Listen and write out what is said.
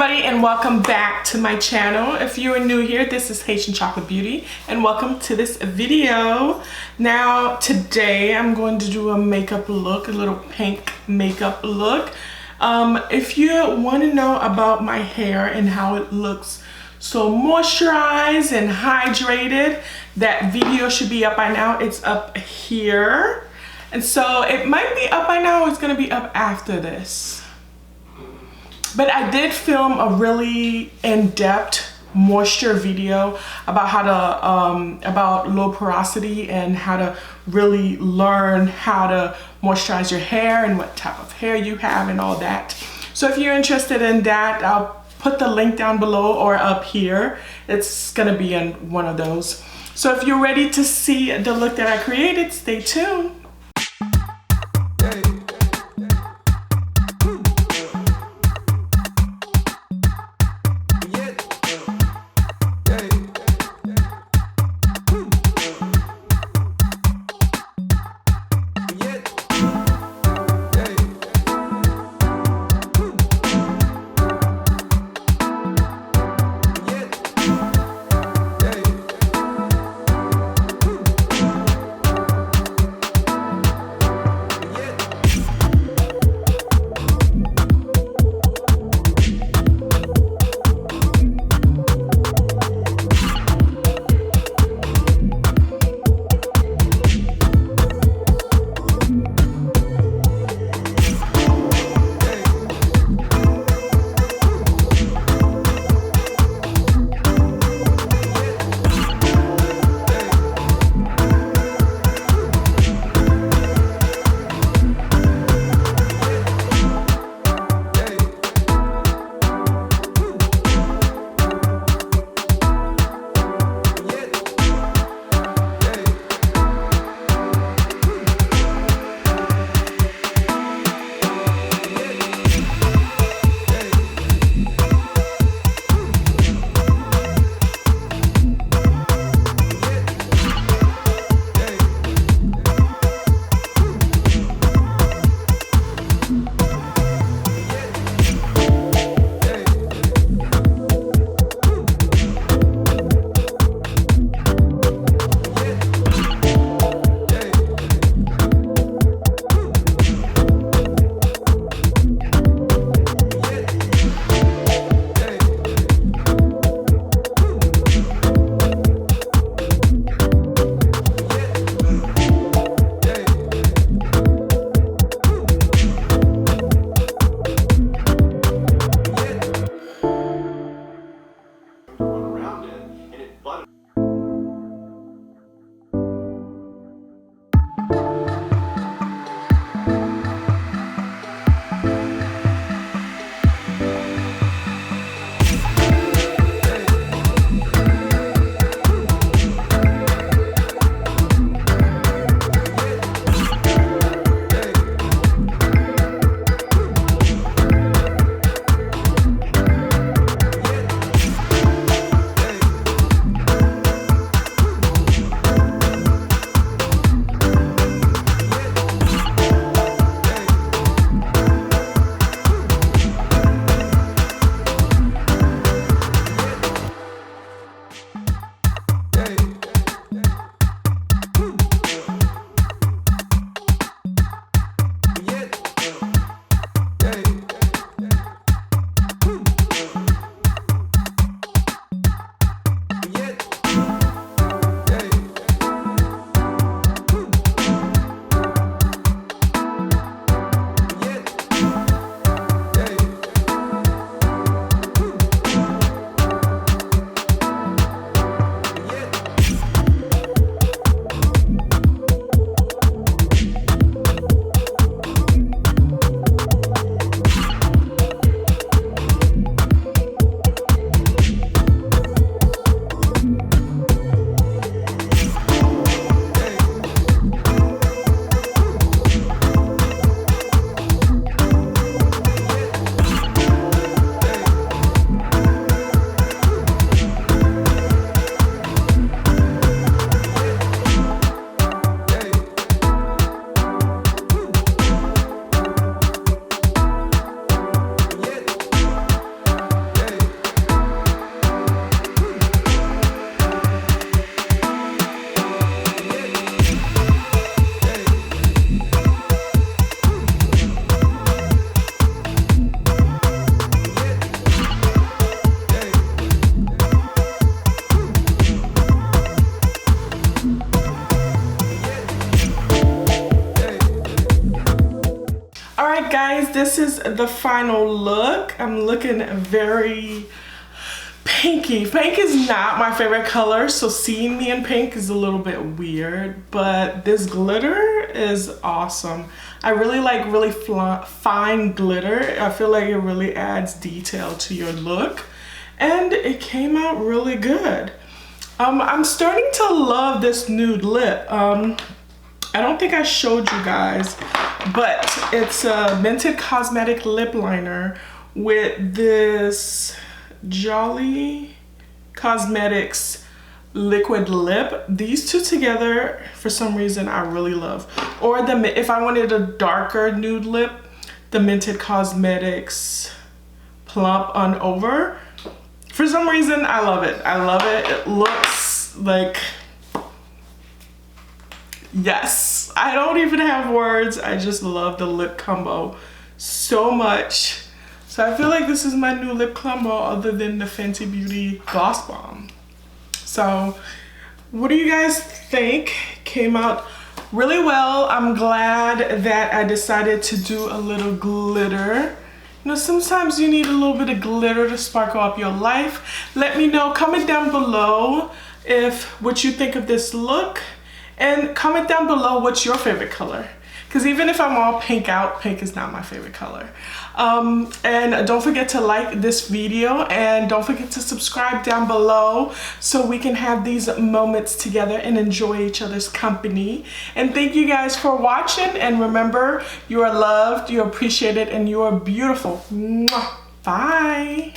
everybody, and welcome back to my channel. If you are new here, this is Haitian Chocolate Beauty, and welcome to this video. Now today I'm going to do a makeup look, a little pink makeup look. If you want to know about my hair and how it looks so moisturized and hydrated, that video should be up by now. It's up here, and so it might be up by now. It's going to be up after this. But I did film a really in-depth moisture video about how to about low porosity and how to really learn how to moisturize your hair and what type of hair you have and all that. So if you're interested in that, I'll put the link down below or up here. It's gonna be in one of those. So if you're ready to see the look that I created, stay tuned. this is the final look. I'm looking very pinky. Pink is not my favorite color, so seeing me in pink is a little bit weird, but this glitter is awesome. I really like really fine glitter. I feel like it really adds detail to your look, and it came out really good. I'm starting to love this nude lip. I don't think I showed you guys, but it's a Mented Cosmetic lip liner with this Jolly Cosmetics liquid lip. These two together, for some reason, I really love. Or if I wanted a darker nude lip, the Mented Cosmetics Plump on Over. For some reason, I love it. I love it. It looks like, yes. I don't even have words. I just love the lip combo so much. So I feel like this is my new lip combo other than the Fenty Beauty Gloss Bomb. So what do you guys think? Came out really well. I'm glad that I decided to do a little glitter. You know, sometimes you need a little bit of glitter to sparkle up your life. Let me know, comment down below what you think of this look, and comment down below what's your favorite color. Because even if I'm all pink out, pink is not my favorite color. And don't forget to like this video, and don't forget to subscribe down below so we can have these moments together and enjoy each other's company. And thank you guys for watching, and remember, you are loved, you're appreciated, and you are beautiful. Mwah. Bye.